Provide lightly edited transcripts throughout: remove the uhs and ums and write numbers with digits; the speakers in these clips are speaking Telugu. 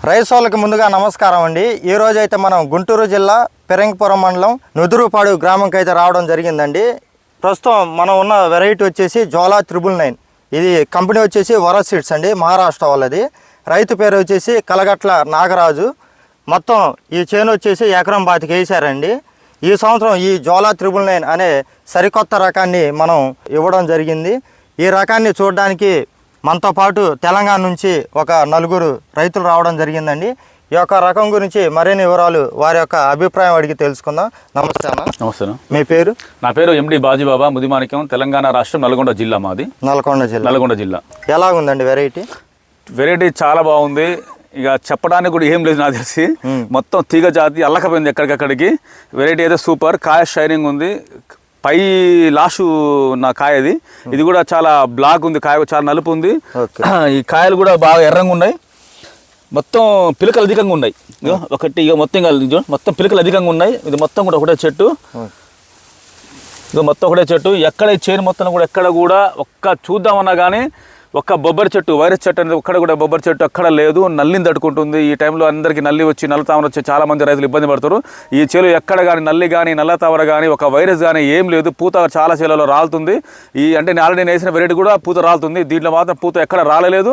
రైతు ముందుగా నమస్కారం అండి. ఈ రోజు అయితే మనం గుంటూరు జిల్లా పెరంగిపురం మండలం నుదురుపాడు గ్రామంకి అయితే రావడం జరిగిందండి. ప్రస్తుతం మనం ఉన్న వెరైటీ వచ్చేసి జోలా 999. ఇది కంపెనీ వచ్చేసి వరస్ సీడ్స్ అండి, మహారాష్ట్ర వాళ్ళది. రైతు పేరు వచ్చేసి కలగట్ల నాగరాజు. మొత్తం ఈ చేను వచ్చేసి ఎకరం 25 వేసారండి. ఈ సంవత్సరం ఈ జోలా 999 అనే సరికొత్త రకాన్ని మనం ఇవ్వడం జరిగింది. ఈ రకాన్ని చూడడానికి మనతో పాటు తెలంగాణ నుంచి ఒక 4 రైతులు రావడం జరిగిందండి. ఈ యొక్క రకం గురించి మరిన్ని వివరాలు వారి యొక్క అభిప్రాయం అడిగి తెలుసుకుందాం. నమస్తే అన్న. నమస్తే. మీ పేరు? నా పేరు ఎండి బాజీబాబా, ముదిమాణిక్యం, తెలంగాణ రాష్ట్రం, నల్గొండ జిల్లా మాది. నల్గొండ జిల్లా. ఎలాగుందండి వెరైటీ? వెరైటీ చాలా బాగుంది. ఇక చెప్పడానికి కూడా ఏం లేదు నాకు తెలిసి. మొత్తం తీగ జాతి అల్లకపోయింది ఎక్కడికక్కడికి. వెరైటీ అయితే సూపర్. కాయ షైనింగ్ ఉంది. పై లాషు నా కాయ ఇది కూడా చాలా బ్లాక్ ఉంది. కాయ చాలా నలుపు ఉంది. ఈ కాయలు కూడా బాగా ఎర్రంగా ఉన్నాయి. మొత్తం పిలకలు అధికంగా ఉన్నాయి. ఒకటి ఇక మొత్తం పిలకలు అధికంగా ఉన్నాయి. ఇది మొత్తం కూడా ఒకటే చెట్టు. ఇక మొత్తం ఒకటే చెట్టు. ఎక్కడ ఈ చేను మొత్తం కూడా ఎక్కడ కూడా ఒక్క చూద్దామన్నా కానీ ఒక్క బొబ్బరి చెట్టు, వైరస్ చెట్టు అనేది ఒక్కడ కూడా బొబ్బరి చెట్టు అక్కడ లేదు. నల్లిని తట్టుకుంటుంది. ఈ టైంలో అందరికీ నల్లి వచ్చి నల్ల తామర వచ్చి చాలామంది రైతులు ఇబ్బంది పడతారు. ఈ చేలు ఎక్కడ కానీ నల్లి కానీ నల్ల తామర కానీ ఒక వైరస్ కానీ ఏం లేదు. పూత చాలా చేలలో రాలుతుంది. అంటే ఆల్రెడీ నేను వేసిన వెరైటీ కూడా పూత రాలుతుంది. దీంట్లో మాత్రం పూత ఎక్కడ రాలేదు.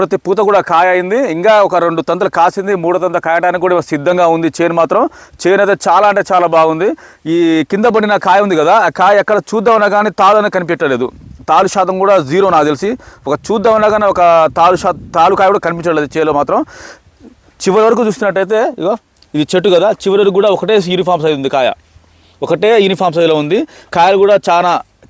ప్రతి పూత కూడా కాయ అయింది. ఇంకా ఒక 2 తంతులు కాసింది. 3వ తంత కాయడానికి కూడా సిద్ధంగా ఉంది చేను మాత్రం. చేను అయితే చాలా అంటే చాలా బాగుంది. ఈ కింద పడిన కాయ ఉంది కదా, ఆ కాయ ఎక్కడ చూద్దామన్నా కానీ తాళు అనేది కనిపించలేదు. తాలు శాతం కూడా 0 నాకు తెలిసి. ఒక చూద్దామన్నా కానీ ఒక తాలు కాయ కూడా కనిపించలేదు చేలో మాత్రం. చివరి వరకు చూసినట్టయితే ఇగో ఇది చెట్టు కదా, చివరి వరకు కూడా ఒకటే యూనిఫామ్ సైజ్ ఉంది. కాయ ఒకటే యూనిఫామ్ సైజులో ఉంది. కాయలు కూడా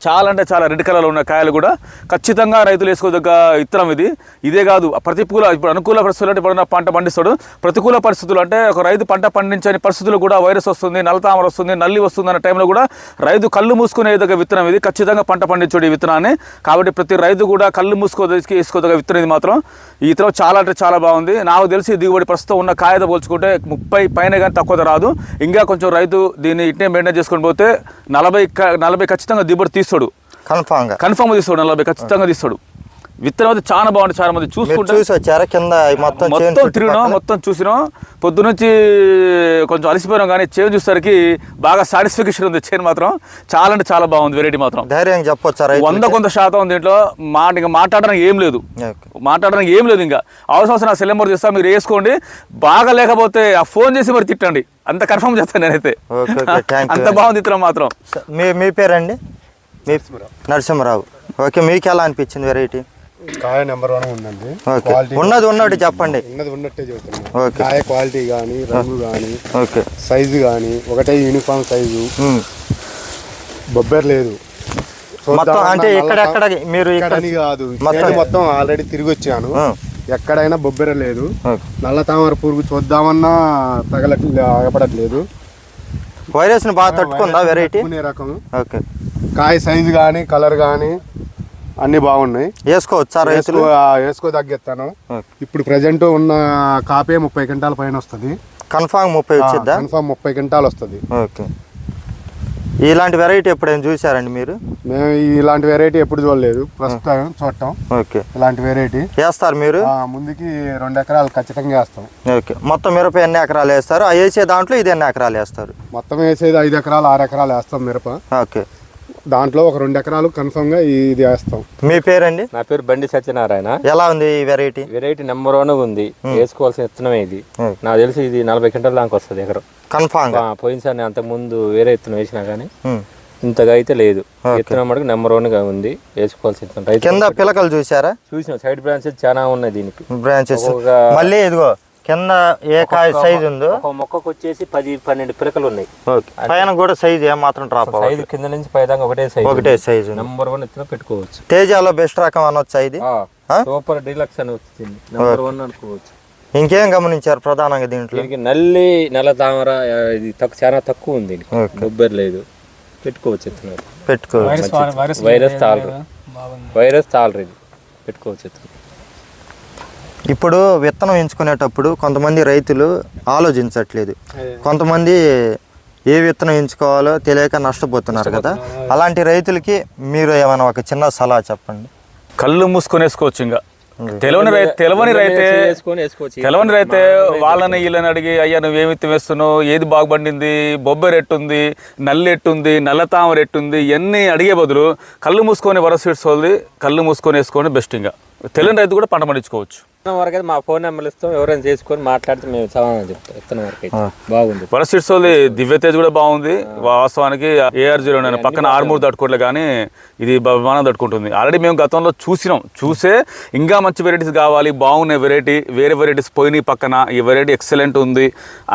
చాలా అంటే చాలా రెడ్ కలర్లో ఉన్న కాయలు కూడా ఖచ్చితంగా రైతులు వేసుకోదగ్గ విత్తనం ఇది. ఇదే కాదు, ఇప్పుడు అనుకూల పరిస్థితులు అంటే ఇప్పుడు పంట పండిస్తాడు. ప్రతికూల పరిస్థితులు అంటే ఒక రైతు పంట పండించని పరిస్థితులు కూడా వైరస్ వస్తుంది, నల్లతామర వస్తుంది, నల్లి వస్తుంది అనే టైంలో కూడా రైతు కళ్ళు మూసుకునేదగ్గ విత్తనం ఇది. ఖచ్చితంగా పంట పండించాడు ఈ విత్తనాన్ని. కాబట్టి ప్రతి రైతు కూడా కళ్ళు వేసుకోదగ్గ విత్తనం ఇది మాత్రం. ఈ విత్తనం చాలా అంటే చాలా బాగుంది. నాకు తెలిసి దిగుబడి ప్రస్తుతం ఉన్న కాయతో పోల్చుకుంటే 30 పైన కానీ తక్కువ రాదు. ఇంకా కొంచెం రైతు దీన్ని ఇట్నే మెయింటైన్ చేసుకొని పోతే 40 ఖచ్చితంగా దిగుబడి తీస్తాడు. కన్ఫామ్ తీస్తాడు. 40 ఖచ్చితంగా తీస్తాడు. విత్తనం అయితే చాలా బాగుంది. చాలా మంది చూసుకుంటే మొత్తం తిరిగినాం, మొత్తం చూసినాం. పొద్దు నుంచి కొంచెం అలసిపోయినాం కానీ చేను చూసేసరికి బాగా సాటిస్ఫికేషన్ ఉంది. చేను మాత్రం చాలా అంటే చాలా బాగుంది. వెరైటీ మాత్రం ధైర్యంగా చెప్పొచ్చు 100% దీంట్లో మాట్లాడడానికి ఏం లేదు. ఇంకా అవసరం నా సెల్ నెంబర్ చేస్తా, మీరు వేసుకోండి. బాగా లేకపోతే ఆ ఫోన్ చేసి మరి తిట్టండి. అంత కన్ఫర్మ్ చేస్తాను నేనైతే. అంత బాగుంది విత్తనం మాత్రం. మీ పేరండి? నరసింహరావు. ఓకే, మీకు ఎలా అనిపించింది వెరైటీ? కాయ నెంబర్ 1 ఉందండి. ఉన్నట్టు చెప్పండి. ఉన్నట్టే చెబుతున్నాను. కాయ క్వాలిటీ కానీ, రంగు కానీ, సైజు కానీ ఒకటే యూనిఫామ్ సైజు. బొబ్బర్ లేదు అంటే ఎక్కడెక్కడ మీరు కాదు, మొత్తం ఆల్రెడీ తిరిగి వచ్చాను. ఎక్కడైనా బొబ్బెర లేదు. నల్ల తామర పురుగు చూద్దామన్నా ఆగపడట్లేదు. వైరస్ ని బాగా తట్టుకుందా వెరైటీ? రకం కాయ సైజు కానీ, కలర్ కానీ అన్ని బాగున్నాయి. వేసుకోవచ్చా రైతులు? వేసుకోదగ్గెత్తాను. ఇప్పుడు ప్రజెంట్ ఉన్న కాపే 30 క్వింటాల పైన వస్తుంది. కన్ఫామ్ 30 వచ్చిద్దా? కన్ఫామ్ 30 క్వింటాలు వస్తుంది. ఓకే. ఇలాంటి వెరైటీ ఎప్పుడైనా చూసారండి మీరు? మేము ఇలాంటి వెరైటీ ఎప్పుడు చూడలేదు, ప్రస్తుతం చూడటం. ఓకే. ఇలాంటి వెరైటీ వేస్తారు మీరు? ముందుకి 2 ఎకరాలు ఖచ్చితంగా వేస్తాం. ఓకే. మొత్తం మిరప ఎన్ని ఎకరాలు వేస్తారు? ఆ వేసే దాంట్లో ఇది ఎన్ని ఎకరాలు వేస్తారు? మొత్తం వేసేది 5 ఎకరాలు 6 ఎకరాలు వేస్తాం మిరప. ఓకే. దాంట్లో ఒక 2 ఎకరాలు కన్ఫర్మ్ గా ఇది వేస్తాం. మీ పేరండి? నా పేరు బండి సత్యనారాయణ. ఎలా ఉంది ఈ వెరైటీ? వెరైటీ నెంబర్ 1 ఉంది. వేసుకోవాల్సిన విత్తనమే ఇది. నాకు తెలిసి ఇది 40 క్వింటాల దాకా వస్తుంది ఎకరం కన్ఫామ్. పోయినసారి అంతకు ముందు వేరే విత్తనం వేసినా కానీ ఇంతగా అయితే లేదు. విత్తనం మటుకు నెంబర్ 1 గా ఉంది. వేసుకోవాల్సిన విత్తనం. కింద పిలకలు చూసారా? చూసిన సైడ్ బ్రాంచెస్ చాలా ఉన్నాయి దీనికి. బ్రాంచెస్ మళ్ళీ ఇదిగో కింద ఏ కాయ సైజు ఉందో ఒక మొక్కకు వచ్చేసి 10-12 పిలకలు ఉన్నాయి. పైన కూడా సైజు ఏమాత్రం డ్రాప్ అవ్వదు. కింద నుంచి పైదాకా ఒకటే సైజు. నెంబర్ 1 విత్తనం పెట్టుకోవచ్చు. తేజాలో బెస్ట్ రకం అనొచ్చా ఇది? సూపర్ డీలక్స్ అని వచ్చింది. నెంబర్ 1 అనుకోవచ్చు. ఇంకేం గమనించారు ప్రధానంగా దీంట్లో? నల్లి నల్ల తామర ఇది చాలా తక్కువ ఉంది. బొబ్బర్ లేదు. పెట్టుకోవచ్చు. వైరస్ టాలరెంట్ పెట్టుకోవచ్చు. ఇప్పుడు విత్తనం ఎంచుకునేటప్పుడు కొంతమంది రైతులు ఆలోచించట్లేదు. కొంతమంది ఏ విత్తనం ఎంచుకోవాలో తెలియక నష్టపోతున్నారు కదా. అలాంటి రైతులకి మీరు ఏమైనా ఒక చిన్న సలహా చెప్పండి. కళ్ళు మూసుకొని వేసుకోవచ్చు. ఇంకా తెలవని రైతే వేసుకోవచ్చు. తెలవని రైతే వాళ్ళని వీళ్ళని అడిగి అయ్యా నువ్వేమి వేస్తున్నావు, ఏది బాగుపడింది, బొబ్బరి ఎట్టుంది, నల్లి ఎట్టుంది, నల్ల తామర ఎట్టుంది, ఇవన్నీ అడిగే బదులు కళ్ళు మూసుకొని వరస సీడ్స్ వాళ్ళది కళ్ళు మూసుకొని వేసుకొని బెస్ట్. ఇంకా తెలియని రైతు కూడా పంట పండించుకోవచ్చు. వరకు అయితే మా ఫోన్ నెంబర్ ఇస్తాం, ఎవరైనా చేసుకొని మాట్లాడితే మేము సమాధానం చెప్తాం. విత్తనం వరకు అయితే బాగుంది. వరస సీడ్స్ వాళ్ళది దివ్యతేజ్ కూడా బాగుంది. వాస్తవానికి AR09 పక్కన ఆర్మూర్ తట్టుకోవట్లే, కానీ ఇది బాగా తట్టుకుంటుంది. ఆల్రెడీ మేము గతంలో చూసే ఇంకా మంచి వెరైటీస్ కావాలి, బాగున్నాయి వెరైటీ, వేరే వెరైటీస్ పోయినాయి పక్కన, ఈ వెరైటీ ఎక్సలెంట్ ఉంది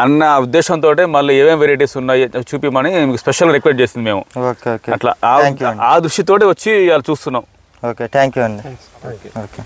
అన్న ఉద్దేశంతో మళ్ళీ ఏమేమి వెరైటీస్ ఉన్నాయి చూపిమని మీకు స్పెషల్ రిక్వెస్ట్ చేసింది మేము. ఓకే ఓకే అట్లా ఆ దృష్టితోటి వచ్చి ఇవాళ చూస్తున్నాం. ఓకే థ్యాంక్ యూ అండి. ఓకే.